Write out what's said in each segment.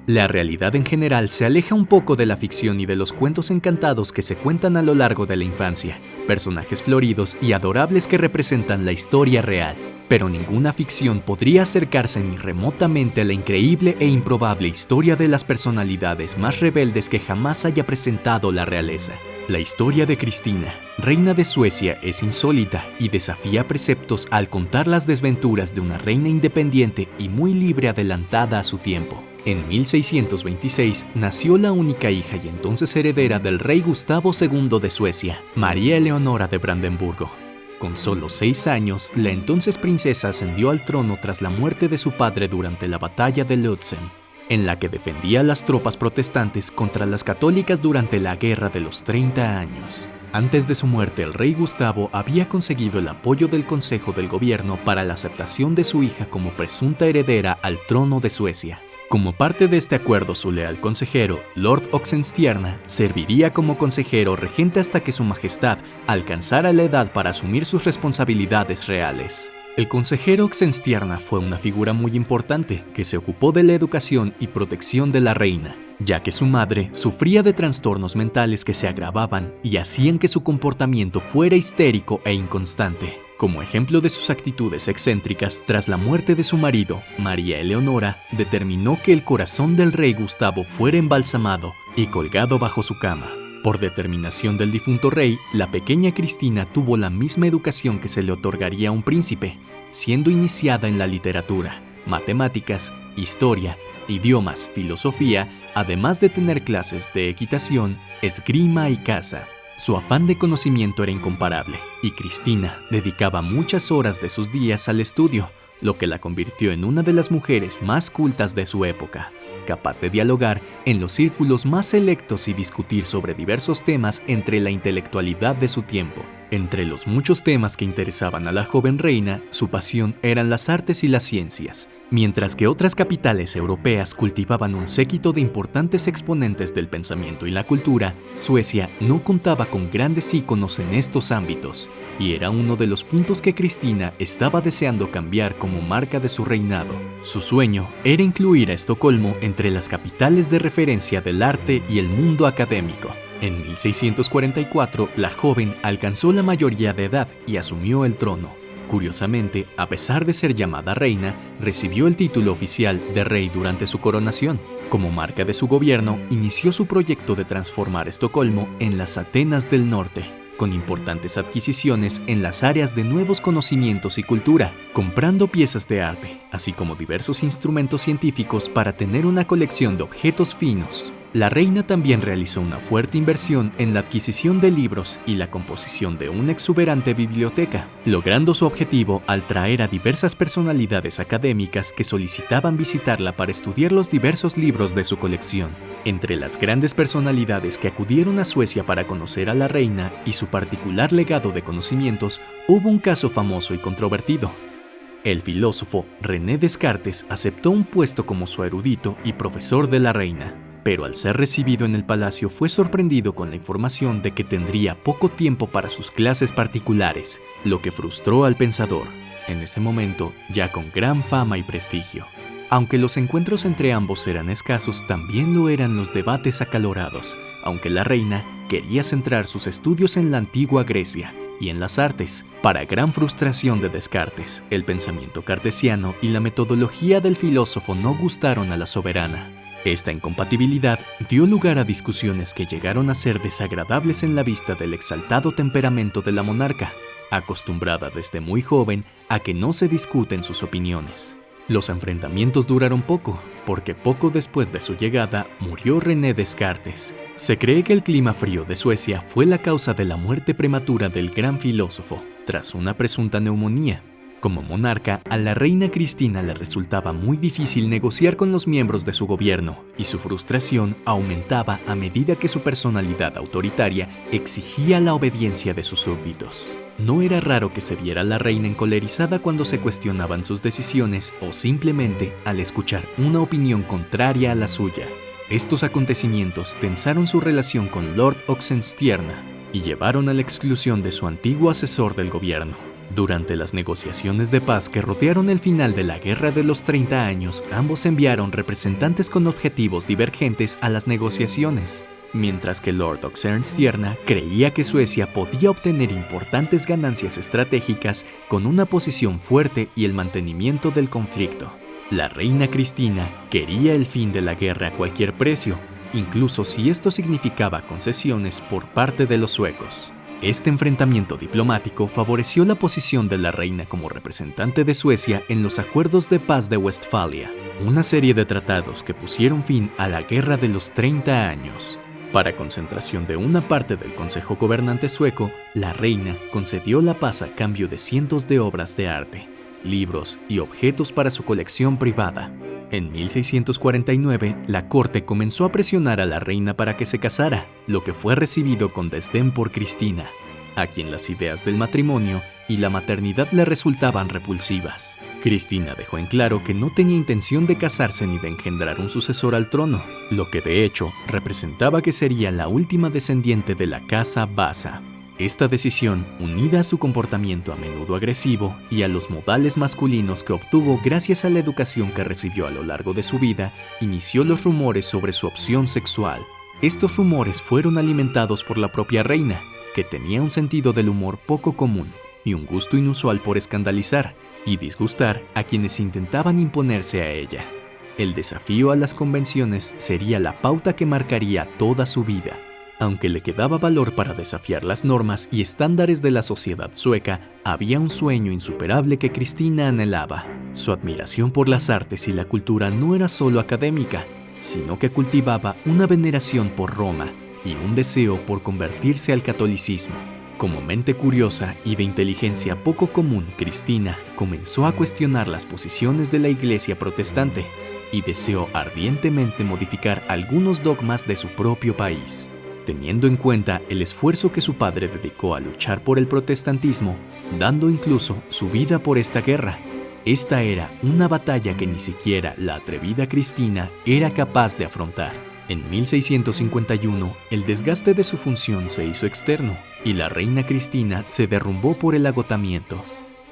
La realidad en general se aleja un poco de la ficción y de los cuentos encantados que se cuentan a lo largo de la infancia, personajes floridos y adorables que representan la historia real. Pero ninguna ficción podría acercarse ni remotamente a la increíble e improbable historia de las personalidades más rebeldes que jamás haya presentado la realeza. La historia de Cristina, reina de Suecia, es insólita y desafía preceptos al contar las desventuras de una reina independiente y muy libre adelantada a su tiempo. En 1626 nació la única hija y entonces heredera del rey Gustavo II de Suecia, María Eleonora de Brandenburgo. Con solo 6 años, la entonces princesa ascendió al trono tras la muerte de su padre durante la batalla de Lützen, en la que defendía a las tropas protestantes contra las católicas durante la Guerra de los 30 años. Antes de su muerte, el rey Gustavo había conseguido el apoyo del Consejo del Gobierno para la aceptación de su hija como presunta heredera al trono de Suecia. Como parte de este acuerdo, su leal consejero, Lord Oxenstierna, serviría como consejero regente hasta que su majestad alcanzara la edad para asumir sus responsabilidades reales. El consejero Oxenstierna fue una figura muy importante que se ocupó de la educación y protección de la reina, ya que su madre sufría de trastornos mentales que se agravaban y hacían que su comportamiento fuera histérico e inconstante. Como ejemplo de sus actitudes excéntricas, tras la muerte de su marido, María Eleonora determinó que el corazón del rey Gustavo fuera embalsamado y colgado bajo su cama. Por determinación del difunto rey, la pequeña Cristina tuvo la misma educación que se le otorgaría a un príncipe, siendo iniciada en la literatura, matemáticas, historia, idiomas, filosofía, además de tener clases de equitación, esgrima y caza. Su afán de conocimiento era incomparable, y Cristina dedicaba muchas horas de sus días al estudio, lo que la convirtió en una de las mujeres más cultas de su época, capaz de dialogar en los círculos más selectos y discutir sobre diversos temas entre la intelectualidad de su tiempo. Entre los muchos temas que interesaban a la joven reina, su pasión eran las artes y las ciencias. Mientras que otras capitales europeas cultivaban un séquito de importantes exponentes del pensamiento y la cultura, Suecia no contaba con grandes íconos en estos ámbitos, y era uno de los puntos que Cristina estaba deseando cambiar como marca de su reinado. Su sueño era incluir a Estocolmo entre las capitales de referencia del arte y el mundo académico. En 1644, la joven alcanzó la mayoría de edad y asumió el trono. Curiosamente, a pesar de ser llamada reina, recibió el título oficial de rey durante su coronación. Como marca de su gobierno, inició su proyecto de transformar Estocolmo en las Atenas del Norte, con importantes adquisiciones en las áreas de nuevos conocimientos y cultura, comprando piezas de arte, así como diversos instrumentos científicos para tener una colección de objetos finos. La reina también realizó una fuerte inversión en la adquisición de libros y la composición de una exuberante biblioteca, logrando su objetivo al traer a diversas personalidades académicas que solicitaban visitarla para estudiar los diversos libros de su colección. Entre las grandes personalidades que acudieron a Suecia para conocer a la reina y su particular legado de conocimientos, hubo un caso famoso y controvertido. El filósofo René Descartes aceptó un puesto como su erudito y profesor de la reina. Pero al ser recibido en el palacio fue sorprendido con la información de que tendría poco tiempo para sus clases particulares, lo que frustró al pensador, en ese momento ya con gran fama y prestigio. Aunque los encuentros entre ambos eran escasos, también lo eran los debates acalorados, aunque la reina quería centrar sus estudios en la antigua Grecia y en las artes. Para gran frustración de Descartes, el pensamiento cartesiano y la metodología del filósofo no gustaron a la soberana. Esta incompatibilidad dio lugar a discusiones que llegaron a ser desagradables en la vista del exaltado temperamento de la monarca, acostumbrada desde muy joven a que no se discuten sus opiniones. Los enfrentamientos duraron poco, porque poco después de su llegada murió René Descartes. Se cree que el clima frío de Suecia fue la causa de la muerte prematura del gran filósofo, tras una presunta neumonía. Como monarca, a la reina Cristina le resultaba muy difícil negociar con los miembros de su gobierno, y su frustración aumentaba a medida que su personalidad autoritaria exigía la obediencia de sus súbditos. No era raro que se viera a la reina encolerizada cuando se cuestionaban sus decisiones o simplemente al escuchar una opinión contraria a la suya. Estos acontecimientos tensaron su relación con Lord Oxenstierna y llevaron a la exclusión de su antiguo asesor del gobierno. Durante las negociaciones de paz que rodearon el final de la Guerra de los 30 años, ambos enviaron representantes con objetivos divergentes a las negociaciones. Mientras que Lord Oxenstierna creía que Suecia podía obtener importantes ganancias estratégicas con una posición fuerte y el mantenimiento del conflicto. La reina Cristina quería el fin de la guerra a cualquier precio, incluso si esto significaba concesiones por parte de los suecos. Este enfrentamiento diplomático favoreció la posición de la reina como representante de Suecia en los Acuerdos de Paz de Westfalia, una serie de tratados que pusieron fin a la Guerra de los 30 años. Para concentración de una parte del Consejo Gobernante sueco, la reina concedió la paz a cambio de cientos de obras de arte, libros y objetos para su colección privada. En 1649, la corte comenzó a presionar a la reina para que se casara, lo que fue recibido con desdén por Cristina, a quien las ideas del matrimonio y la maternidad le resultaban repulsivas. Cristina dejó en claro que no tenía intención de casarse ni de engendrar un sucesor al trono, lo que de hecho representaba que sería la última descendiente de la casa Vasa. Esta decisión, unida a su comportamiento a menudo agresivo y a los modales masculinos que obtuvo gracias a la educación que recibió a lo largo de su vida, inició los rumores sobre su opción sexual. Estos rumores fueron alimentados por la propia reina, que tenía un sentido del humor poco común y un gusto inusual por escandalizar y disgustar a quienes intentaban imponerse a ella. El desafío a las convenciones sería la pauta que marcaría toda su vida. Aunque le quedaba valor para desafiar las normas y estándares de la sociedad sueca, había un sueño insuperable que Cristina anhelaba. Su admiración por las artes y la cultura no era solo académica, sino que cultivaba una veneración por Roma y un deseo por convertirse al catolicismo. Como mente curiosa y de inteligencia poco común, Cristina comenzó a cuestionar las posiciones de la Iglesia protestante y deseó ardientemente modificar algunos dogmas de su propio país. Teniendo en cuenta el esfuerzo que su padre dedicó a luchar por el protestantismo, dando incluso su vida por esta guerra, esta era una batalla que ni siquiera la atrevida Cristina era capaz de afrontar. En 1651, el desgaste de su función se hizo externo y la reina Cristina se derrumbó por el agotamiento.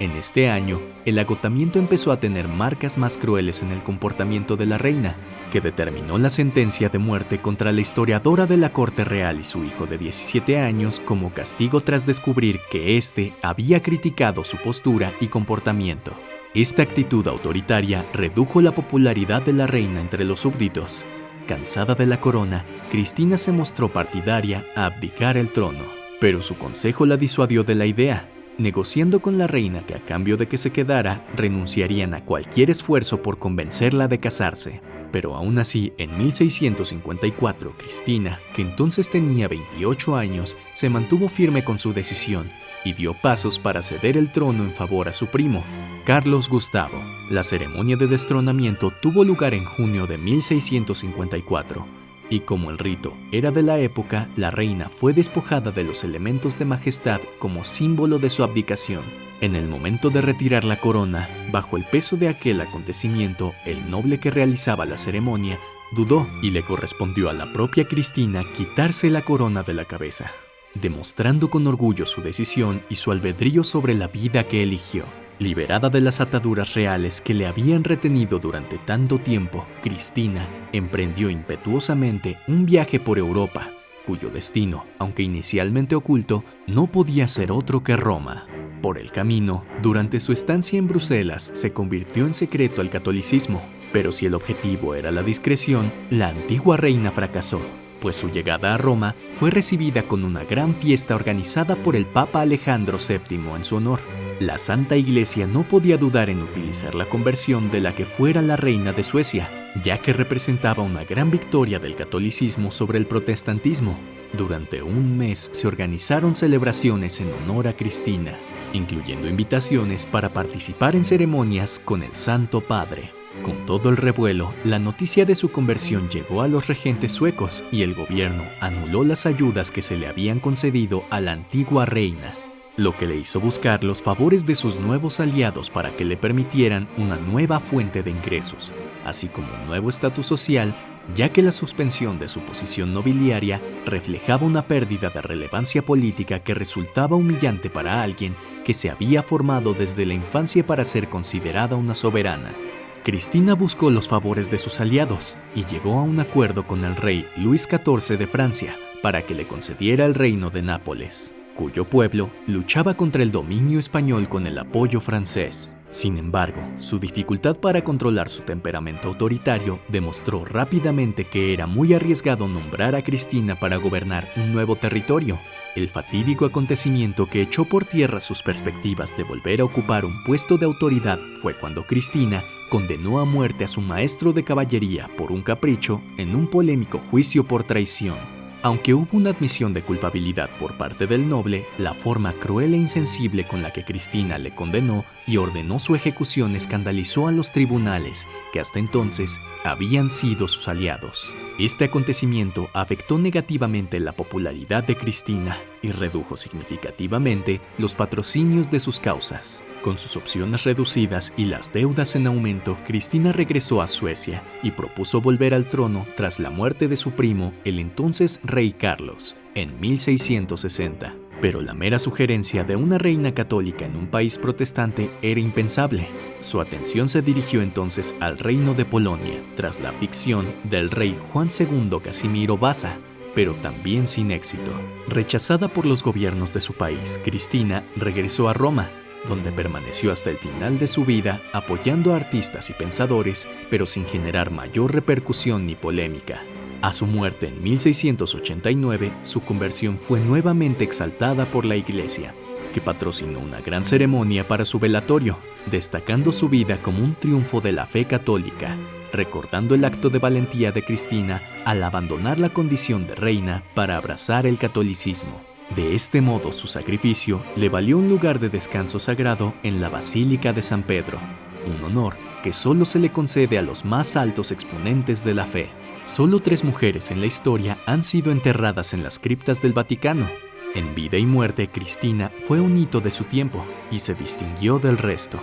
En este año, el agotamiento empezó a tener marcas más crueles en el comportamiento de la reina, que determinó la sentencia de muerte contra la historiadora de la corte real y su hijo de 17 años como castigo tras descubrir que éste había criticado su postura y comportamiento. Esta actitud autoritaria redujo la popularidad de la reina entre los súbditos. Cansada de la corona, Cristina se mostró partidaria a abdicar el trono, pero su consejo la disuadió de la idea, negociando con la reina que a cambio de que se quedara, renunciarían a cualquier esfuerzo por convencerla de casarse. Pero aún así, en 1654, Cristina, que entonces tenía 28 años, se mantuvo firme con su decisión y dio pasos para ceder el trono en favor a su primo, Carlos Gustavo. La ceremonia de destronamiento tuvo lugar en junio de 1654. Y como el rito era de la época, la reina fue despojada de los elementos de majestad como símbolo de su abdicación. En el momento de retirar la corona, bajo el peso de aquel acontecimiento, el noble que realizaba la ceremonia dudó y le correspondió a la propia Cristina quitarse la corona de la cabeza, demostrando con orgullo su decisión y su albedrío sobre la vida que eligió. Liberada de las ataduras reales que le habían retenido durante tanto tiempo, Cristina emprendió impetuosamente un viaje por Europa, cuyo destino, aunque inicialmente oculto, no podía ser otro que Roma. Por el camino, durante su estancia en Bruselas, se convirtió en secreto al catolicismo, pero si el objetivo era la discreción, la antigua reina fracasó, pues su llegada a Roma fue recibida con una gran fiesta organizada por el Papa Alejandro VII en su honor. La Santa Iglesia no podía dudar en utilizar la conversión de la que fuera la reina de Suecia, ya que representaba una gran victoria del catolicismo sobre el protestantismo. Durante un mes se organizaron celebraciones en honor a Cristina, incluyendo invitaciones para participar en ceremonias con el Santo Padre. Con todo el revuelo, la noticia de su conversión llegó a los regentes suecos y el gobierno anuló las ayudas que se le habían concedido a la antigua reina, lo que le hizo buscar los favores de sus nuevos aliados para que le permitieran una nueva fuente de ingresos, así como un nuevo estatus social, ya que la suspensión de su posición nobiliaria reflejaba una pérdida de relevancia política que resultaba humillante para alguien que se había formado desde la infancia para ser considerada una soberana. Cristina buscó los favores de sus aliados y llegó a un acuerdo con el rey Luis XIV de Francia para que le concediera el reino de Nápoles, cuyo pueblo luchaba contra el dominio español con el apoyo francés. Sin embargo, su dificultad para controlar su temperamento autoritario demostró rápidamente que era muy arriesgado nombrar a Cristina para gobernar un nuevo territorio. El fatídico acontecimiento que echó por tierra sus perspectivas de volver a ocupar un puesto de autoridad fue cuando Cristina condenó a muerte a su maestro de caballería por un capricho en un polémico juicio por traición. Aunque hubo una admisión de culpabilidad por parte del noble, la forma cruel e insensible con la que Cristina le condenó y ordenó su ejecución escandalizó a los tribunales, que hasta entonces habían sido sus aliados. Este acontecimiento afectó negativamente la popularidad de Cristina y redujo significativamente los patrocinios de sus causas. Con sus opciones reducidas y las deudas en aumento, Cristina regresó a Suecia y propuso volver al trono tras la muerte de su primo, el entonces rey Carlos, en 1660. Pero la mera sugerencia de una reina católica en un país protestante era impensable. Su atención se dirigió entonces al reino de Polonia, tras la abdicación del rey Juan II Casimiro Vasa, pero también sin éxito. Rechazada por los gobiernos de su país, Cristina regresó a Roma, donde permaneció hasta el final de su vida apoyando a artistas y pensadores, pero sin generar mayor repercusión ni polémica. A su muerte en 1689, su conversión fue nuevamente exaltada por la Iglesia, que patrocinó una gran ceremonia para su velatorio, destacando su vida como un triunfo de la fe católica, recordando el acto de valentía de Cristina al abandonar la condición de reina para abrazar el catolicismo. De este modo, su sacrificio le valió un lugar de descanso sagrado en la Basílica de San Pedro, un honor que solo se le concede a los más altos exponentes de la fe. Solo 3 mujeres en la historia han sido enterradas en las criptas del Vaticano. En vida y muerte, Cristina fue un hito de su tiempo y se distinguió del resto.